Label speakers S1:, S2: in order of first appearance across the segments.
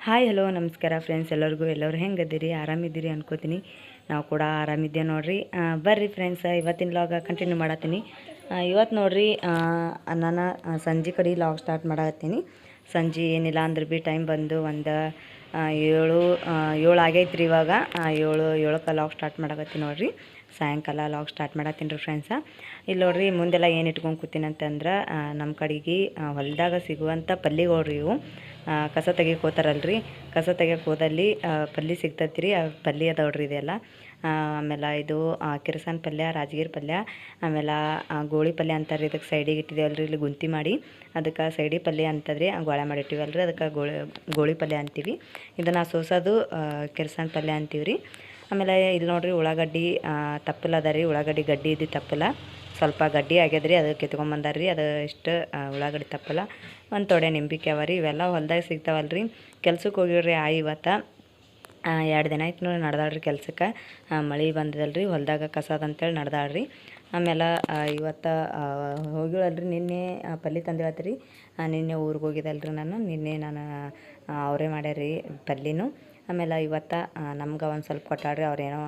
S1: Hi hello ನಮಸ್ಕಾರ friends ಎಲ್ಲರೂ ಹೆಂಗದಿರಿ ಆರಾಮಿದ್ದೀರಿ ಅನ್ಕೋತೀನಿ. ನಾವು ಕೂಡ ಆರಾಮಿದ್ದೆ ನೋಡ್ರಿ. ಬರ್ರಿ ಫ್ರೆಂಡ್ಸ್, ಇವತ್ತಿನ ಲಾಗ ಕಂಟಿನ್ಯೂ ಮಾಡತ್ತೀನಿ. ಇವತ್ತು ನೋಡ್ರಿ ನಾನು ಸಂಜೆ ಕಡೆ ಲಾಗ್ ಸ್ಟಾರ್ಟ್ ಮಾಡತ್ತೀನಿ. ಸಂಜೆ ಏನಿಲ್ಲ ಅಂದ್ರೆ ಭೀ ಟೈಮ್ ಬಂದು ಒಂದು 7 ಆಗೈತ್ರಿ. ಇವಾಗ 7ಕ್ಕೆ ಲಾಗ್ ಸ್ಟಾರ್ಟ್ ಮಾಡಕತ್ತೀನಿ ನೋಡ್ರಿ. ಸಾಯಂಕಾಲ ಲಾಗ್ ಸ್ಟಾರ್ಟ್ ಮಾಡತ್ತೀನಿ ರೀ ಫ್ರೆಂಡ್ಸ. ಇಲ್ಲಿ ನೋಡ್ರಿ ಮುಂದೆಲ್ಲ ಏನು ಇಟ್ಕೊಂಡು ಕೂತೀನಿ ಅಂತಂದ್ರೆ ನಮ್ಮ ಕಡೆಗೆ ಹೊಲದಾಗ ಸಿಗುವಂಥ ಪಲ್ಯಗಳು ರೀ ಇವು. ಕಸ ತೆಗಿಯಕ್ಕೆ ಹೋಗ್ತಾರಲ್ರಿ, ಕಸ ತೆಗಿಯಕ್ಕೆ ಹೋದಲ್ಲಿ ಪಲ್ಯ ಸಿಗ್ತೈತಿ ರೀ. ಪಲ್ಯ ಅದಾವ್ರಿ ಇದೆಲ್ಲ. ಆಮೇಲೆ ಇದು ಕಿರಸನ ಪಲ್ಯ, ರಾಜಗಿರಿ ಪಲ್ಯ, ಆಮೇಲೆ ಗೋಳಿ ಪಲ್ಯ ಅಂತಾರೆ. ಇದಕ್ಕೆ ಸೈಡಿಗೆ ಇಟ್ಟಿದ್ದೇವಲ್ರಿ, ಇಲ್ಲಿ ಗುಂತಿ ಮಾಡಿ ಅದಕ್ಕೆ ಸೈಡಿ ಪಲ್ಯ ಅಂತದ್ರಿ. ಗೋಳೆ ಮಾಡಿ ಇಟ್ಟಿವಲ್ರಿ, ಅದಕ್ಕೆ ಗೋಳಿ ಪಲ್ಯ ಅಂತೀವಿ. ಇದನ್ನು ಸೋಸೋದು ಕಿರಸನ ಪಲ್ಯ ಅಂತೀವಿ ರೀ. ಆಮೇಲೆ ಇಲ್ಲಿ ನೋಡ್ರಿ ಉಳ್ಳಾಗಡ್ಡಿ ತಪ್ಪಲ ಅದ ರೀ. ಉಳ್ಳಾಗಡ್ಡಿ ಗಡ್ಡಿ ಇದ್ದು ತಪ್ಪಲ ಸ್ವಲ್ಪ ಗಡ್ಡಿ ಆಗ್ಯದ್ರಿ, ಅದಕ್ಕೆ ಕಿತ್ಕೊಂಬಂದಾರ್ರಿ. ಅದು ಇಷ್ಟು ಉಳ್ಳಾಗಡ್ಡಿ ತಪ್ಪಲ, ಒಂದು ತೊಡೆ ನಿಂಬಿಕೆ ಅವ ರೀ. ಇವೆಲ್ಲ ಹೊಲ್ದಾಗ ಸಿಗ್ತಾವಲ್ರಿ. ಕೆಲ್ಸಕ್ಕೆ ಹೋಗಿವ್ರಿ ಇವತ್ತು 2 ದಿನ ಆಯ್ತು ನೋಡಿ ನಡೆದಾಳ್ರಿ ಕೆಲ್ಸಕ್ಕೆ. ಮಳೆ ಬಂದದಲ್ರಿ, ಹೊಲದಾಗ ಕಸದ ಅಂತೇಳಿ ನಡೆದಾಳ್ರಿ. ಆಮೇಲೆ ಇವತ್ತು ಹೋಗಿವಲ್ರಿ. ನಿನ್ನೆ ಪಲ್ಯ ತಂದಿಳತ್ರಿ. ನಿನ್ನೆ ಊರಿಗೆ ಹೋಗಿದ್ದಲ್ರಿ ನಾನು. ನಿನ್ನೆ ಅವರೇ ಮಾಡ್ಯಾರ್ರಿ ಪಲ್ಯನೂ. ಆಮೇಲೆ ಇವತ್ತು ನಮ್ಗೆ ಒಂದು ಸ್ವಲ್ಪ ಕೊಟ್ಟಾಡ್ರಿ. ಅವ್ರೇನೋ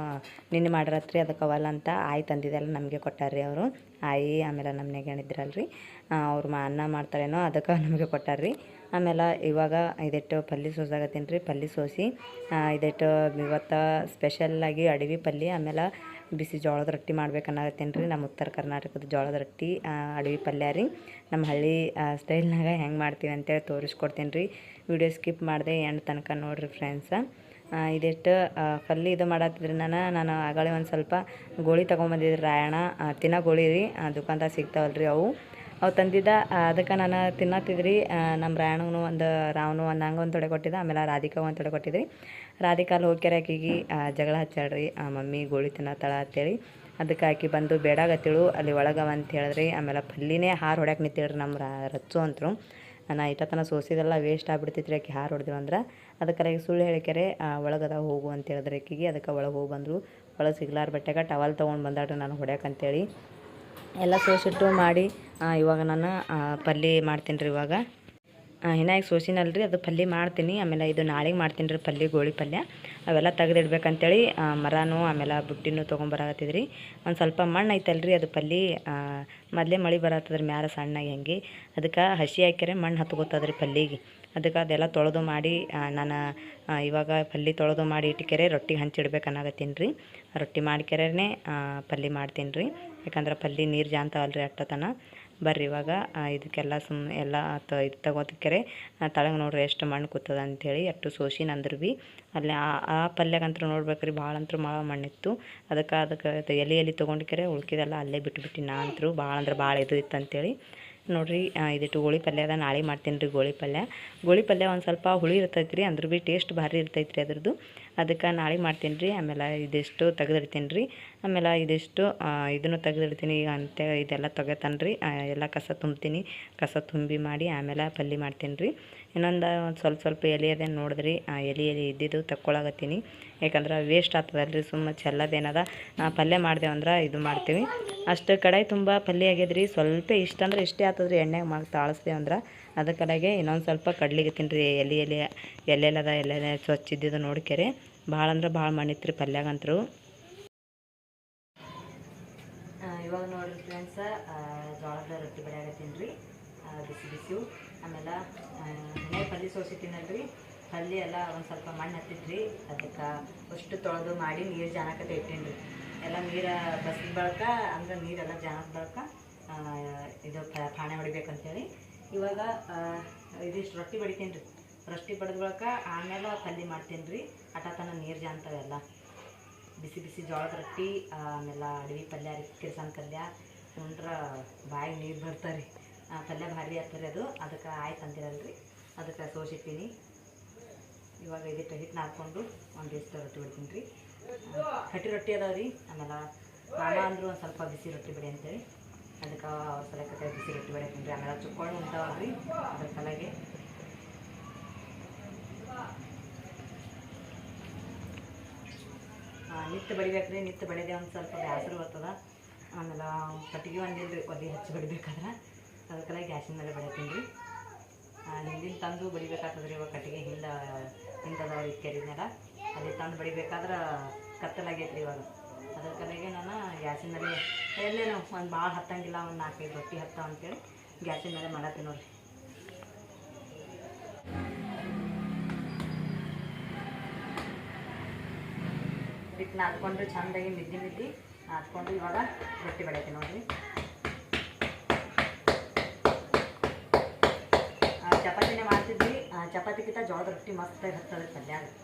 S1: ನಿನ್ನೆ ಮಾಡಿರತ್ರಿ, ಅದಕ್ಕೆ ಅವಲ್ಲ ಅಂತ ಆಯಿ ತಂದಿದ್ದೆಲ್ಲ ನಮಗೆ ಕೊಟ್ಟಾರ್ರಿ ಅವರು. ಆಯಿ ಆಮೇಲೆ ನಮ್ಮ ನೆಗಣಿದ್ರಲ್ರಿ, ಅವ್ರು ಅನ್ನ ಮಾಡ್ತಾರೇನೋ ಅದಕ್ಕೆ ನಮಗೆ ಕೊಟ್ಟಾರ್ರಿ. ಆಮೇಲೆ ಇವಾಗ ಇದೆಟ್ಟು ಪಲ್ಯ ಸೋಸಾಗತ್ತೀನಿ ರೀ. ಪಲ್ಯ ಸೋಸಿ ಇದೆಟ್ಟು ಇವತ್ತು ಸ್ಪೆಷಲ್ಲಾಗಿ ಅಡವಿ ಪಲ್ಯ, ಆಮೇಲೆ ಬಿಸಿ ಜೋಳದ ರೊಟ್ಟಿ ಮಾಡ್ಬೇಕನ್ನತ್ತೀನಿ ರೀ. ನಮ್ಮ ಉತ್ತರ ಕರ್ನಾಟಕದ ಜೋಳದ ರೊಟ್ಟಿ ಅಡವಿ ಪಲ್ಯ ರೀ. ನಮ್ಮ ಹಳ್ಳಿ ಸ್ಟೈಲ್ನಾಗ ಹೆಂಗೆ ಮಾಡ್ತೀವಿ ಅಂತೇಳಿ ತೋರಿಸ್ಕೊಡ್ತೀನಿ ರೀ. ವಿಡಿಯೋ ಸ್ಕಿಪ್ ಮಾಡಿದೆ ಎಂಡ್ ತನಕ ನೋಡಿರಿ ಫ್ರೆಂಡ್ಸ. ಇದೆಷ್ಟು ಪಲ್ಯ ಇದು ಮಾಡತ್ತಿದ್ರಿ. ನಾನು ಆಗಳೇ ಒಂದು ಸ್ವಲ್ಪ ಗೋಳಿ ತೊಗೊಂಬಂದಿದ್ರಿ. ರಾಯಣ ತಿನ್ನೋ ಗೋಳಿ ರೀ, ದುಕಾನ್ದಾಗ ಸಿಗ್ತಾವಲ್ರಿ ಅವು ತಂದಿದ್ದ. ಅದಕ್ಕೆ ನಾನು ತಿನ್ನತ್ತಿದ್ರಿ. ನಮ್ಮ ರಾಯಣಗೂ ರಾವನು ಹಂಗೆ ಒಂದು ತೊಡೆ ಕೊಟ್ಟಿದ್ದ. ಆಮೇಲೆ ರಾಧಿಕಾ ಒಂದು ತೊಡೆ ಕೊಟ್ಟಿದ್ರಿ. ರಾಧಿಕಾಲ್ ಹೋಗ್ಯಾರ, ಆಕಿಗೆ ಜಗಳ ಹಚ್ಚಾಡ್ರಿ, ಮಮ್ಮಿ ಗೋಳಿ ತಿನ್ನತ್ತಾಳ ಅಂತೇಳಿ. ಅದಕ್ಕೆ ಆಕಿ ಬಂದು ಬೇಡಾಗತ್ತಿಳು ಅಲ್ಲಿ ಒಳಗವ ಅಂತ ಹೇಳಿದ್ರಿ. ಆಮೇಲೆ ಪಲ್ಲಿನೇ ಹಾರು ಹೊಡ್ಯಾಕೆ ನಿಂತಿಳ್ರಿ ನಮ್ಮ ರಚ್ಚು ಅಂತರು. ನಾನು ಇಟ್ಟತನ ಸೋಸಿದೆಲ್ಲ ವೇಸ್ಟ್ ಆಗಿಬಿಡ್ತೈತ್ರಿ ಆಕಿ ಹಾರು ಹೊಡೆದಿಳು ಅಂದ್ರೆ. ಅದಕ್ಕೆ ಸುಳ್ಳು ಹೇಳಿಕೆರೆ ಒಳಗದ ಹೋಗು ಅಂತ ಹೇಳಿದ್ರೆ ಆಕಿಗೆ. ಅದಕ್ಕೆ ಒಳಗೆ ಹೋಗಿ ಬಂದರು. ಒಳಗೆ ಸಿಗ್ಲಾರ ಬಟ್ಟೆಗೆ ಟವಲ್ ತೊಗೊಂಡು ಬಂದಾಡ್ರಿ ನಾನು ಹೊಡ್ಯಾಕಂತೇಳಿ. ಎಲ್ಲ ಸೋಸಿಟ್ಟು ಮಾಡಿ ಇವಾಗ ನಾನು ಪಲ್ಯ ಮಾಡ್ತೀನಿ ರೀ. ಇವಾಗ ಇನ್ನಾಗಿ ಸೋಸಿನಲ್ರಿ, ಅದು ಪಲ್ಯ ಮಾಡ್ತೀನಿ. ಆಮೇಲೆ ಇದು ನಾಳೆಗೆ ಮಾಡ್ತೀನಿ ರೀ ಪಲ್ಯ, ಗೋಳಿ ಪಲ್ಯ. ಅವೆಲ್ಲ ತೆಗೆದಿಡ್ಬೇಕಂತೇಳಿ ಮರನೂ ಆಮೇಲೆ ಬುಟ್ಟಿನೂ ತೊಗೊಂಬರಾಕತ್ತಿದ್ರಿ. ಒಂದು ಸ್ವಲ್ಪ ಮಣ್ಣು ಐತಲ್ರಿ, ಅದು ಪಲ್ಯ ಮೊದಲೇ ಮಳೆ ಬರತ್ತದ್ರಿ ಮ್ಯಾಲ ಸಣ್ಣಗೆ ಹೆಂಗೆ. ಅದಕ್ಕೆ ಹಸಿ ಹಾಕ್ಯಾರೆ ಮಣ್ಣು ಹತ್ಕೋತದ್ರಿ ಪಲ್ಯಗೆ. ಅದಕ್ಕೆ ಅದೆಲ್ಲ ತೊಳೆದು ಮಾಡಿ ನಾನು ಇವಾಗ ಪಲ್ಯ ತೊಳೆದು ಮಾಡಿ ಇಟ್ಕೆರೆ ರೊಟ್ಟಿಗೆ ಹಂಚಿಡ್ಬೇಕನ್ನಾಗತ್ತೀನಿ ರೀ. ರೊಟ್ಟಿ ಮಾಡ್ಕೆರೇ ಪಲ್ಯ ಮಾಡ್ತೀನಿ ರೀ. ಯಾಕಂದ್ರೆ ಪಲ್ಯ ನೀರು ಜಾನ್ತಾವಲ್ರಿ ಅಟ್ಟತನ. ಬರ್ರಿ ಇವಾಗ ಇದಕ್ಕೆಲ್ಲ ಎಲ್ಲ ಇದು ತಗೋತಿಕೆರೆ ತಳಗೆ ನೋಡ್ರಿ ಎಷ್ಟು ಮಣ್ಣು ಕೂತದ ಅಂಥೇಳಿ. ಅಷ್ಟು ಸೋಸಿ ನಂದ್ರು ಭೀ ಅಲ್ಲಿ ಆ ಪಲ್ಯಗಂತೂ ನೋಡ್ಬೇಕ್ರಿ ಭಾಳ ಅಂತೂ ಭಾಳ ಮಣ್ಣಿತ್ತು. ಅದಕ್ಕೆ ಎಲೆ ತೊಗೊಂಡ್ಕೆರೆ ಉಳ್ಕಿದೆಲ್ಲ ಅಲ್ಲೇ ಬಿಟ್ಬಿಟ್ಟು ನಾ ಅಂತರೂ ಭಾಳ ಅಂದ್ರೆ ಭಾಳ ಇದು ಇತ್ತು ಅಂತೇಳಿ ನೋಡಿರಿ. ಇದಿಟ್ಟು ಗೋಳಿ ಪಲ್ಯ ಅದ, ನಾಳೆ ಮಾಡ್ತೀನಿ ರೀ ಗೋಳಿ ಪಲ್ಯ. ಗೋಳಿ ಪಲ್ಯ ಒಂದು ಸ್ವಲ್ಪ ಹುಳಿ ಇರ್ತೈತೆ ರೀ, ಅಂದ್ರೂ ಭೀ ಟೇಸ್ಟ್ ಭಾರಿ ಇರ್ತೈತೆ ರೀ ಅದ್ರದ್ದು. ಅದಕ್ಕೆ ನಾಳೆ ಮಾಡ್ತೀನಿ ರೀ. ಆಮೇಲೆ ಇದಿಷ್ಟು ತೆಗೆದಿಡ್ತೀನಿ ರೀ. ಆಮೇಲೆ ಇದಿಷ್ಟು ಇದನ್ನು ತೆಗೆದಿಡ್ತೀನಿ ಅಂತ. ಇದೆಲ್ಲ ತೆಗೆತಾನೆ ರೀ, ಎಲ್ಲ ಕಸ ತುಂಬ್ತೀನಿ. ಕಸ ತುಂಬಿ ಮಾಡಿ ಆಮೇಲೆ ಪಲ್ಯ ಮಾಡ್ತೀನಿ ರೀ. ಇನ್ನೊಂದು ಸ್ವಲ್ಪ ಎಲೆ ಅದೇನು ನೋಡಿದ್ರಿ, ಎಲೆ ಇದ್ದಿದ್ದು ತಕ್ಕೊಳಗತ್ತೀನಿ. ಯಾಕಂದ್ರೆ ವೇಸ್ಟ್ ಆಗ್ತದಲ್ರಿ, ಸುಮ್ಮ ಚೆಲ್ಲದೇನದ. ಪಲ್ಯ ಮಾಡ್ದೇವು ಅಂದ್ರೆ ಇದು ಮಾಡ್ತೀವಿ. ಅಷ್ಟು ಕಡೆ ತುಂಬ ಪಲ್ಯ ಆಗ್ಯದ್ರಿ. ಸ್ವಲ್ಪ ಇಷ್ಟ ಅಂದ್ರೆ ಇಷ್ಟೇ ಆಗ್ತದ್ರಿ, ಎಣ್ಣೆಗೆ ಮಾಡಿ ತಾಳಿಸ್ದೇವು ಅಂದ್ರೆ. ಅದಕ್ಕೆ ಇನ್ನೊಂದು ಸ್ವಲ್ಪ ಕಡ್ಲಿಗತ್ತೀನಿ ರೀ. ಎಲ್ಲೆಲ್ಲದ ಎಲ್ಲೆಲ್ಲ ಸ್ವಚ್ಛ ಇದ್ದಿದ್ದು ನೋಡ್ಕೆರೆ. ಭಾಳ ಅಂದ್ರೆ ಭಾಳ ಮಣ್ಣಿತ್ತು ರೀ ಪಲ್ಯಾಗಂತರು. ಇವಾಗ ನೋಡಿರಿ ಫ್ರೆಂಡ್ಸ, ಜೋಳದ ರೊಟ್ಟಿ ಬಡಿಯಾಗತ್ತೀನಿ ರೀ, ಬಿಸಿ ಬಿಸಿವು. ಆಮೇಲೆ ಪಲ್ಯ ಸೋಸಿಟ್ಟಿನಲ್ರಿ, ಪಲ್ಯ ಎಲ್ಲ ಒಂದು ಸ್ವಲ್ಪ ಮಣ್ಣು ಹತ್ತಿದ್ರಿ. ಅದಕ್ಕೆ ಅಷ್ಟು ತೊಳೆದು ಮಾಡಿ ನೀರು ಜಾನಕತೆ ಇಟ್ಟೀನಿ ರೀ. ಎಲ್ಲ ನೀರು ಬಸಿದ ಬಳಕ ಅಂದ್ರೆ ನೀರೆಲ್ಲ ಜಾನದ ಬಳಕ ಇದು ಪಾಣೆ ಹೊಡಿಬೇಕಂತೇಳಿ ಇವಾಗ ಇದಿಷ್ಟು ರೊಟ್ಟಿ ಬಡಿತೀನಿ ರೀ. ರೊಟ್ಟಿ ಬಡಿದ ಬಳಕ ಆಮೇಲೆ ಪಲ್ಯ ಮಾಡ್ತೀನಿ ರೀ. ಅಟತನ ನೀರು ಜಾನ್ತಾವೆಲ್ಲ. ಬಿಸಿ ಬಿಸಿ ಜೋಳದ ರೊಟ್ಟಿ, ಆಮೇಲೆ ಅಡವಿ ಪಲ್ಯ ರೀ, ಕಿರ್ಸನ ಪಲ್ಯ ಉಂಡ್ರೆ ಬಾಯಿಗೆ ನೀರು ಬರ್ತಾರೆ. ಪಲ್ಯ ಭಾರಿ ಆಗ್ತಾರೆ ಅದು. ಅದಕ್ಕೆ ಆಯ್ತು ಅಂದಿರಲ್ರಿ, ಅದಕ್ಕೆ ಸೋಸಿಟ್ಟಿನಿ. ಇವಾಗ ಇದಕ್ಕೆ ಹಿಟ್ಟು ನಾದ್ಕೊಂಡು ಒಂದಿಷ್ಟು ರೊಟ್ಟಿ ಬಿಡ್ತೀನಿ ರೀ. ಕಟ್ಟಿ ರೊಟ್ಟಿ ಅದಾವೆ ರೀ. ಆಮೇಲೆ ಮಾಮ ಅಂದರು ಒಂದು ಸ್ವಲ್ಪ ಬಿಸಿ ರೊಟ್ಟಿ ಬಿಡಿ ಅಂತೇಳಿ ಅದಕ್ಕೆ ಅವ್ರ ಸಲಕ್ಕೆ ಬಿಸಿ ರೊಟ್ಟಿ ಬಡಿತೀನಿ ರೀ. ಆಮೇಲೆ ಚುಕ್ಕೊಂಡು ಉಂಟಾವಲ್ರಿ, ಅದ್ರ ತಲೆಗೆ ನಿತ್ತು ಬಡಿಬೇಕ್ರಿ. ನಿತ್ತು ಬಡಿದೆ ಒಂದು ಸ್ವಲ್ಪ ಬ್ಯಾಸರು ಬರ್ತದ. ಆಮೇಲೆ ಕಟ್ಟಿಗೆ ಒಂದಿಲ್ರಿ, ಒಲೆ ಹಚ್ಚಿ ಬಡಿಬೇಕಾದ್ರೆ ಅದಕ್ಕೆಲ್ಲ ಗ್ಯಾಸಿನ ಮೇಲೆ ಬಡಿತೀನಿ ರೀ. ಹಿಂದಿನ ತಂದು ಬಡಿಬೇಕಾಗ್ತದ್ರಿ. ಇವಾಗ ಕಟ್ಟಿಗೆ ಹಿಂದೆ ಬಸ್ಸಿಂದದವ್ರು ಕೆರಿದ್ನೆಲ್ಲ ಅಲ್ಲಿ ತಂದು ಬಡಿಬೇಕಾದ್ರೆ ಕತ್ತಲಾಗೈತ್ರಿ ಇವಾಗ. ಅದ್ರ ಕಡೆಗೆ ನಾನು ಗ್ಯಾಸಿನ ಮೇಲೆ ಎಲ್ಲೇನು ಒಂದು ಭಾಳ ಹತ್ತಂಗಿಲ್ಲ, ಒಂದು 4-5 ರೊಟ್ಟಿ ಹತ್ತಾವ ಅಂತೇಳಿ ಗ್ಯಾಸಿನ ಮೇಲೆ ಮಾಡತ್ತೀನಿ ನೋಡಿರಿ. ಹಿಟ್ಟು ನಾದ್ಕೊಂಡ್ರೆ ಚೆಂದಾಗಿ ಮಿದ್ದಿ ನಾದ್ಕೊಂಡು ಇವಾಗ ರೊಟ್ಟಿ ಬಡಿತೀನಿ ನೋಡಿರಿ. ಚಪಾತಿನೇ ಮಾಡ್ತಿದ್ವಿ, ಚಪಾತಿಗಿಂತ ಜೋಳದ ರೊಟ್ಟಿ ಮಸ್ತಾಗಿ ಹತ್ತದ ಪಲ್ಯ.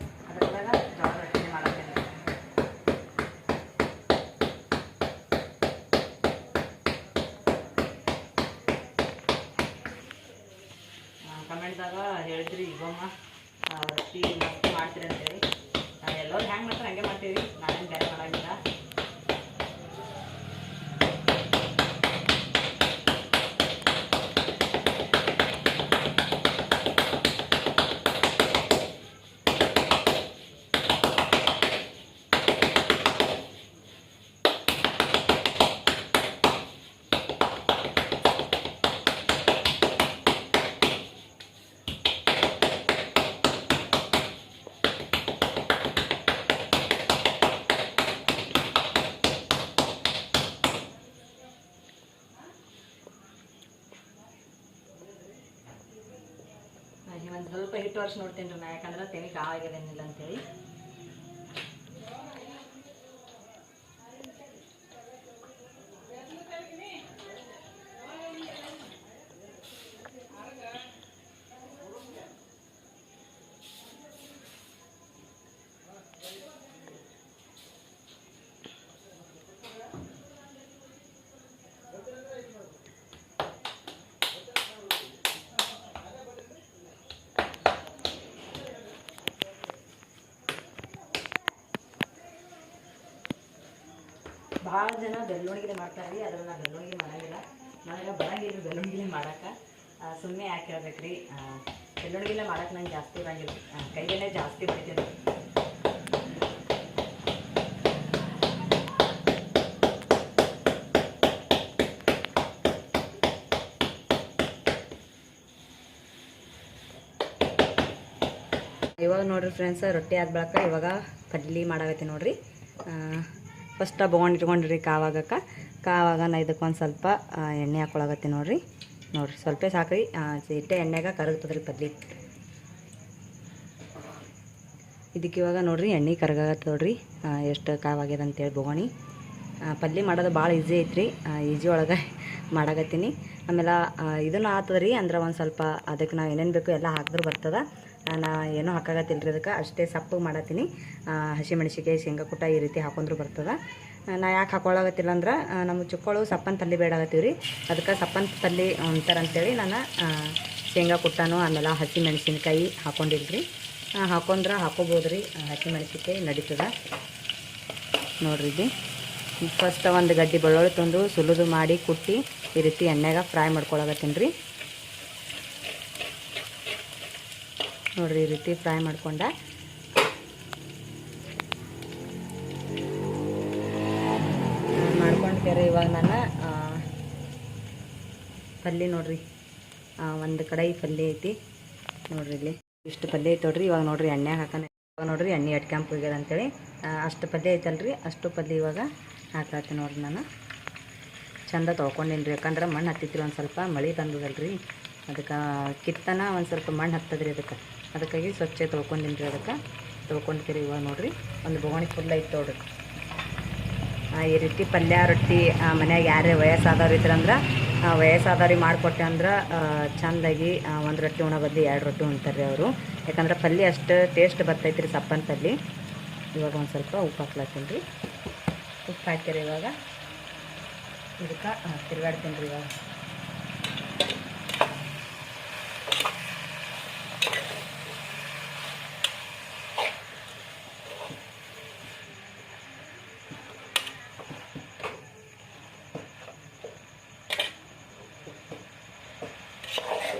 S1: ಅದ್ರೊಳಗೆ ಜೋಳದ ರೊಟ್ಟಿನೇ ಮಾಡತ್ತೇನೆ. ಕಮೆಂಟ್ದಾಗ ಹೇಳಿದ್ರಿ ಈಗಮ್ಮ ರೊಟ್ಟಿ ಮಸ್ತ್ ಮಾಡ್ತೀರಿ ಅಂತೇಳಿ. ಎಲ್ಲರೂ ಹ್ಯಾಂಗೆ ಮಾಡ್ತಾರೆ ಹಂಗೆ ಮಾಡ್ತೀವಿ, ನಾನೇನು ಬೇರೆ ಮಾಡೋಂಗಿಲ್ಲ. ಒಂದು ಸ್ವಲ್ಪ ಹಿಟ್ಟು ವರ್ಷ ನೋಡ್ತೀನಿ ರೀ ನಾ, ಯಾಕಂದ್ರೆ ತೆನಿ ಕಾವಾಗಿದೇನಿಲ್ಲ ಅಂತೇಳಿ. ಭಾಳ ಜನ ಬೆಳ್ಳುಳ್ಳಿಗೆ ಮಾಡ್ತಾರೆ ರೀ, ಅದ್ರ ನಾನು ಬೆಳ್ಳುಳ್ಳಿಗೆ ಮಾಡೋಂಗಿಲ್ಲ. ನನಗೆ ಬರಂಗಿಲ್ಲ ಬೆಳ್ಳುಳ್ಳಿಗೆ ಮಾಡೋಕೆ. ಸುಮ್ಮನೆ ಯಾಕೆ ಹೇಳ್ಬೇಕ್ರಿ, ಬೆಳ್ಳುಳ್ಳಿಗೆ ಮಾಡೋಕೆ ನಂಗೆ ಜಾಸ್ತಿ ಬರಂಗಿಲ್ಲ, ಕೈಯಲ್ಲೇ ಜಾಸ್ತಿ ಬಡಿತೀನಿ. ಇವಾಗ ನೋಡಿರಿ ಫ್ರೆಂಡ್ಸ್, ರೊಟ್ಟಿ ಆದ ಬಳಿಕ ಇವಾಗ ಪಲ್ಯ ಮಾಡಾಕತ್ತೀನಿ ನೋಡಿರಿ. ಫಸ್ಟ್ ಬೊಗೊಂಡು ಇಟ್ಕೊಂಡ್ರಿ ಕಾವಾಗ ನಾ ಇದಕ್ಕೊಂದು ಸ್ವಲ್ಪ ಎಣ್ಣೆ ಹಾಕ್ಕೊಳಗತ್ತೀನಿ ನೋಡಿರಿ. ಸ್ವಲ್ಪ ಸಾಕ್ರಿ, ಇಟ್ಟೆ ಎಣ್ಣೆಗೆ ಕರಗ್ತದ್ರಿ ಪಲ್ಯ. ಇದಕ್ಕೆ ಇವಾಗ ನೋಡಿರಿ ಎಣ್ಣೆ ಕರಗಾಗತ್ತೆ ನೋಡಿರಿ, ಎಷ್ಟು ಕಾವಾಗ್ಯದ ಅಂತೇಳಿ ಬೊಗೋಣಿ. ಪಲ್ಯ ಮಾಡೋದು ಭಾಳ ಈಸಿ ಐತ್ರಿ, ಈಜಿ ಒಳಗೆ ಮಾಡಾಕತ್ತೀನಿ. ಆಮೇಲೆ ಇದನ್ನು ಆತದ್ರಿ, ಅಂದ್ರೆ ಒಂದು ಸ್ವಲ್ಪ ಅದಕ್ಕೆ ನಾವು ಏನೇನು ಬೇಕು ಎಲ್ಲ ಹಾಕಿದ್ರೆ ಬರ್ತದೆ. ನಾ ಏನೂ ಹಾಕಾಗತ್ತಿಲ್ಲ ರೀ, ಅದಕ್ಕೆ ಅಷ್ಟೇ ಸಪ್ಪಗೆ ಮಾಡತ್ತೀನಿ. ಹಸಿಮೆಣ್ಸಿಕಾಯಿ, ಶೇಂಗಾ ಕುಟ್ಟ ಈ ರೀತಿ ಹಾಕೊಂಡ್ರು ಬರ್ತದೆ. ನಾ ಯಾಕೆ ಹಾಕೊಳ್ಳಾಗತ್ತಿಲ್ಲ ಅಂದ್ರೆ ನಮಗೆ ಚುಕ್ಕಳು ಸಪ್ಪನ ಪಲ್ಯ ಬೇಡಾಗತ್ತೀವಿ ರೀ, ಅದಕ್ಕೆ ಸಪ್ಪನ ಪಲ್ಯ ಅಂತಾರೆ ಅಂತೇಳಿ ನಾನು ಶೇಂಗಾ ಕುಟ್ಟನು ಆಮೇಲೆ ಹಸಿಮೆಣ್ಸಿನ್ಕಾಯಿ ಹಾಕೊಂಡಿಲ್ರಿ. ಹಾಕೊಂಡ್ರೆ ಹಾಕೋಬೋದು ರೀ, ಹಸಿಮೆಣ್ಸಿನ್ಕಾಯಿ ನಡೀತದೆ ನೋಡ್ರಿ. ಇದು ಫಸ್ಟ್ ಒಂದು ಗಡ್ಡೆ ಬೆಳ್ಳುಳ್ಳಿ ತಂದು ಸುಲಿದು ಮಾಡಿ ಕುಟ್ಟಿ ಈ ರೀತಿ ಎಣ್ಣೆಗೆ ಫ್ರೈ ಮಾಡ್ಕೊಳಗತ್ತೀನಿ ರೀ. ನೋಡಿರಿ ಈ ರೀತಿ ಫ್ರೈ ಮಾಡ್ಕೊಂಡ ಮಾಡ್ಕೊಂಡ್ಕೇರಿ. ಇವಾಗ ನಾನು ಪಲ್ಯ ನೋಡಿರಿ, ಒಂದು ಕಡಾಯಿ ಪಲ್ಯ ಐತಿ ನೋಡಿರಿ, ಇಲ್ಲಿ ಇಷ್ಟು ಪಲ್ಯ ಐತೆ ನೋಡ್ರಿ. ಇವಾಗ ನೋಡಿರಿ ಎಣ್ಣೆಗೆ ಹಾಕೋಣ. ಇವಾಗ ನೋಡಿರಿ ಎಣ್ಣೆ ಅಟ್ಕ್ಯಾಂಪ್ ಹೋಗ್ಯದ ಅಂತೇಳಿ ಅಷ್ಟು ಪಲ್ಯ ಐತಲ್ರಿ, ಅಷ್ಟು ಪಲ್ಯ ಇವಾಗ ಹಾಕತ್ತೀನಿ ನೋಡಿರಿ. ನಾನು ಚಂದ ತೊಳ್ಕೊಂಡೇನಿ ರೀ, ಯಾಕಂದ್ರೆ ಮಣ್ಣು ಹತ್ತಿತ್ರಿ, ಒಂದು ಸ್ವಲ್ಪ ಮಳೆ ಬಂದದಲ್ರಿ, ಅದಕ್ಕೆ ಕಿತ್ತನ ಒಂದು ಸ್ವಲ್ಪ ಮಣ್ಣು ಹತ್ತದ್ರಿ, ಅದಕ್ಕಾಗಿ ಸ್ವಚ್ಛ ತೊಳ್ಕೊಂಡೀನಿ ರೀ. ಅದಕ್ಕೆ ತೊಳ್ಕೊಂಡ್ತೀರಿ. ಇವಾಗ ನೋಡಿರಿ ಒಂದು ಬೊಗೋಣಿ ಫುಲ್ ಐತೆ ನೋಡ್ರಿ. ಈ ರೀತಿ ಪಲ್ಯ ರೊಟ್ಟಿ ಮನ್ಯಾಗ ಯಾರೇ ವಯಸ್ಸಾದವ್ರು ಇದ್ರಂದ್ರೆ ವಯಸ್ಸಾದವ್ರಿಗೆ ಮಾಡಿಕೊಟ್ಟೆ ಅಂದ್ರೆ ಚೆಂದಾಗಿ ಒಂದು ರೊಟ್ಟಿ ಉಣೋ ಬದಲು 2 ರೊಟ್ಟಿ ಉಣ್ತಾರೆ ರೀ ಅವರು, ಯಾಕಂದ್ರೆ ಪಲ್ಯ ಅಷ್ಟು ಟೇಸ್ಟ್ ಬರ್ತೈತೆ ರೀ ಸಪ್ಪನ ಪಲ್ಯ. ಇವಾಗ ಒಂದು ಸ್ವಲ್ಪ ಉಪ್ಪು ಹಾಕ್ಲತ್ತೀನಿ ರೀ. ಉಪ್ಪು ಹಾಕ್ತೀರಿ. ಇವಾಗ ಇದಕ್ಕೆ ತಿರುಗಾಡ್ತೀನಿ ರೀ. ಇವಾಗ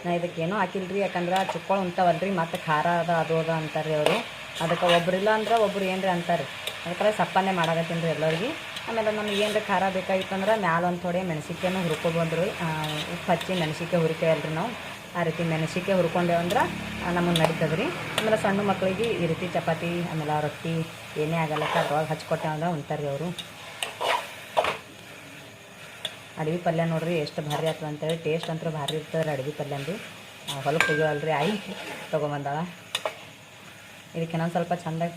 S1: ನಾ ಇದಕ್ಕೇನೂ ಹಾಕಿಲ್ರಿ, ಯಾಕಂದ್ರೆ ಚುಕ್ಕಳು ಉಂಟಾವಲ್ರಿ, ಮತ್ತು ಖಾರ ಅದು ಅಂತಾರೆ ರೀ ಅವರು. ಅದಕ್ಕೆ ಒಬ್ರಿಲ್ಲ ಅಂದ್ರೆ ಒಬ್ರು ಏನ್ರಿ ಅಂತಾರೆ, ಅದಕ್ಕೆ ಸಪ್ಪನ್ನೇ ಮಾಡಾಕತ್ತೀನಿ ರೀ ಎಲ್ಲರಿಗೆ. ಆಮೇಲೆ ನಮ್ಗೆ ಏನರ ಖಾರ ಬೇಕಾಗಿತ್ತು ಅಂದ್ರೆ ಮ್ಯಾಲೆ ಒಂದು ಥೋಡೆ ಮೆಣಸಿನ್ಕಾಯನ್ನು ಹುರ್ಕೊಬಂದ್ರಿ, ಉಪ್ಪು ಹಚ್ಚಿ ಮೆಣಸಿನ್ಕಾಯಿ ಹುರಿತೇವಲ್ರಿ ನಾವು, ಆ ರೀತಿ ಮೆಣಸಿಗೆ ಹುರ್ಕೊಂಡೇವು ಅಂದ್ರೆ ನಮಗೆ ನಡೀತದೆ ರೀ. ಆಮೇಲೆ ಸಣ್ಣ ಮಕ್ಕಳಿಗೆ ಈ ರೀತಿ ಚಪಾತಿ ಆಮೇಲೆ ರೊಟ್ಟಿ ಏನೇ ಆಗಲ್ಲಕ್ಕ ಅದ್ರೊಳಗೆ ಹಚ್ಕೊಟ್ಟೆ ಅಂದ್ರೆ ಉಣ್ತಾರೆ ರೀ ಅವರು. ಅಡವಿ ಪಲ್ಯ ನೋಡ್ರಿ ಎಷ್ಟು ಭಾರಿ ಆಗ್ತದೆ ಅಂತೇಳಿ, ಟೇಸ್ಟ್ ಅಂತೂ ಭಾರಿ ಇರ್ತದೆ ಅಡವಿ ಪಲ್ಯ ಅಂದು. ಹೊಲಕ್ಕೆ ಹೋಗ್ಯವಲ್ರಿ ಆಯಿ ತೊಗೊಂಬಂದಾಳ. ಇದಕ್ಕೆ ಇನ್ನೊಂದು ಸ್ವಲ್ಪ ಚೆಂದಾಗಿ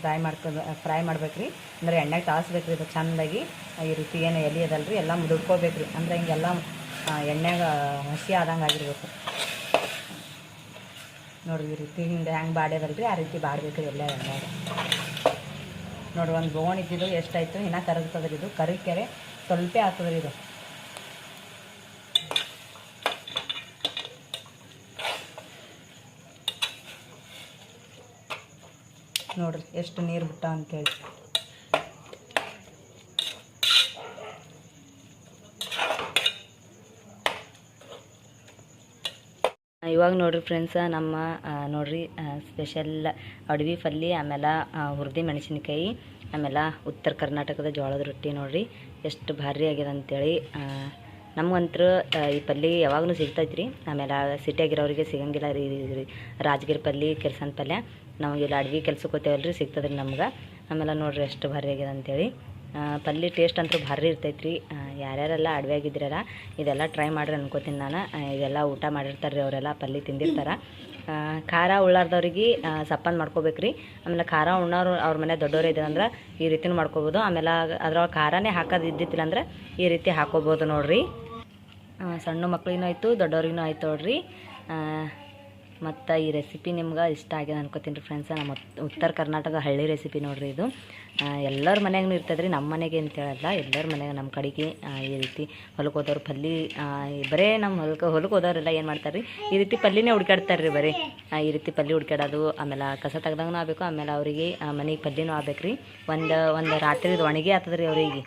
S1: ಫ್ರೈ ಮಾಡ್ಬೇಕು ರೀ. ಅಂದರೆ ಎಣ್ಣೆಗೆ ತಾಳಿಸ್ಬೇಕು ರೀ ಇದು ಚೆಂದಾಗಿ. ಈ ರೀತಿ ಏನು ಎಲೆ ಅದಲ್ಲ ರೀ ಎಲ್ಲ ಮುದುಡ್ಕೋಬೇಕು ರೀ. ಅಂದರೆ ಹಿಂಗೆಲ್ಲ ಎಣ್ಣೆಗೆ ಹಸಿ ಆದಂಗೆ ಆಗಿರ್ಬೇಕು ನೋಡಿರಿ. ಈ ರೀತಿ ಹಿಂಗೆ ಹೆಂಗೆ ಬಾಡ್ಯದಲ್ಲ ರೀ ಆ ರೀತಿ ಬಾಡ್ಬೇಕು ರೀ ಎಲ್ಲ ಎಣ್ಣೆಗೆ. ನೋಡಿರಿ ಒಂದು ಬೋಣ್ ಇದ್ದಿದ್ದು ಎಷ್ಟಾಯಿತು, ಇನ್ನೂ ಕರಗ್ತದ್ರಿ ಇದು. ಕರಿಕೆರೆ ಸ್ವಲ್ಪ ಆಗ್ತದ್ರಿ ಇದು. ನೋಡಿರಿ ಎಷ್ಟು ನೀರು ಬಿಟ್ಟ ಅಂತೇಳಿ. ಇವಾಗ ನೋಡಿರಿ ಫ್ರೆಂಡ್ಸ ನಮ್ಮ ನೋಡಿರಿ ಸ್ಪೆಷಲ್ ಅಡವಿ ಪಲ್ಯ, ಆಮೇಲೆ ಹುರಿದಿ ಮೆಣಸಿನ್ಕಾಯಿ, ಆಮೇಲೆ ಉತ್ತರ ಕರ್ನಾಟಕದ ಜೋಳದ ರೊಟ್ಟಿ ನೋಡಿರಿ ಎಷ್ಟು ಭಾರಿ ಆಗಿದೆ ಅಂಥೇಳಿ. ನಮಗಂತೂ ಈ ಪಲ್ಯ ಯಾವಾಗಲೂ ಸಿಗ್ತೈತೆ ರೀ. ಆಮೇಲೆ ಸಿಟಿಯಾಗಿರೋರಿಗೆ ಸಿಗಂಗಿಲ್ಲ ರೀ ರಾಜಗಿರಿ ಪಲ್ಯ, ಕೆಲ್ಸನ ಪಲ್ಯ. ನಮಗೆಲ್ಲ ಅಡ್ಗೆ ಕೆಲ್ಸಕ್ಕೆ ಹೋಗ್ತೇವಲ್ಲ ರೀ ಸಿಗ್ತದೆ ರೀ ನಮ್ಗೆ. ಆಮೇಲೆ ನೋಡಿರಿ ಎಷ್ಟು ಭಾರಿ ಆಗಿದೆ ಅಂಥೇಳಿ. ಪಲ್ಯ ಟೇಸ್ಟ್ ಅಂತೂ ಭಾರಿ ಇರ್ತೈತೆ ರೀ. ಯಾರ್ಯಾರೆಲ್ಲ ಅಡ್ವೆಯಾಗಿದ್ರಲ್ಲ ಇದೆಲ್ಲ ಟ್ರೈ ಮಾಡ್ರಿ ಅನ್ಕೋತೀನಿ ನಾನು. ಇದೆಲ್ಲ ಊಟ ಮಾಡಿರ್ತಾರೆ ರೀ ಅವರೆಲ್ಲ, ಪಲ್ಯ ತಿಂದಿರ್ತಾರೆ. ಖಾರ ಉಳ್ಳಾರ್ದವ್ರಿಗೆ ಸಪ್ಪನ್ ಮಾಡ್ಕೋಬೇಕು ರೀ. ಆಮೇಲೆ ಖಾರ ಉಣ್ಣೋರು ಅವ್ರ ಮನೆ ದೊಡ್ಡವ್ರು ಇದ್ದಂದ್ರೆ ಈ ರೀತಿನೂ ಮಾಡ್ಕೋಬೋದು. ಆಮೇಲೆ ಅದ್ರೊಳಗೆ ಖಾರನೇ ಹಾಕೋದು ಇದ್ದಿತ್ತಿಲ್ಲ ಅಂದ್ರೆ ಈ ರೀತಿ ಹಾಕೋಬೋದು ನೋಡಿರಿ. ಸಣ್ಣ ಮಕ್ಳಿಗೂ ಆಯಿತು ದೊಡ್ಡವ್ರಿಗೂ ಆಯ್ತು ನೋಡಿರಿ. ಮತ್ತು ಈ ರೆಸಿಪಿ ನಿಮ್ಗೆ ಇಷ್ಟ ಆಗಿದೆ ಅನ್ಕೋತೀನಿ ರೀ ಫ್ರೆಂಡ್ಸ. ನಮ್ಮ ಉತ್ತರ ಕರ್ನಾಟಕ ಹಳ್ಳಿ ರೆಸಿಪಿ ನೋಡಿರಿ ಇದು. ಎಲ್ಲರ ಮನೆಗೂ ಇರ್ತದೆ ರೀ, ನಮ್ಮ ಮನೆಗೆ ಅಂತ ಹೇಳಲ್ಲ, ಎಲ್ಲರ ಮನೆಗೆ ನಮ್ಮ ಕಡೆಗೆ ಈ ರೀತಿ ಹೊಲಕ್ಕೆ ಹೋದವ್ರು ಪಲ್ಯ ಬರೇ ನಮ್ಮ ಹೊಲಕ್ಕೆ ಹೋದವರೆಲ್ಲ ಏನು ಮಾಡ್ತಾರೆ ರೀ ಈ ರೀತಿ ಪಲ್ಯನೇ ಹುಡ್ಕಾಡ್ತಾರೆ ರೀ. ಬರೀ ಈ ರೀತಿ ಪಲ್ಯ ಹುಡ್ಕಾಡೋದು, ಆಮೇಲೆ ಕಸ ತೆಗ್ದಂಗೂ ಆಗಬೇಕು, ಆಮೇಲೆ ಅವರಿಗೆ ಮನೆಗೆ ಪಲ್ಯನೂ ಆಗ್ಬೇಕು ರೀ. ಒಂದು ರಾತ್ರಿದು ಒಣಗಿ ಆಗ್ತದೆ ರೀ ಅವರಿಗೆ.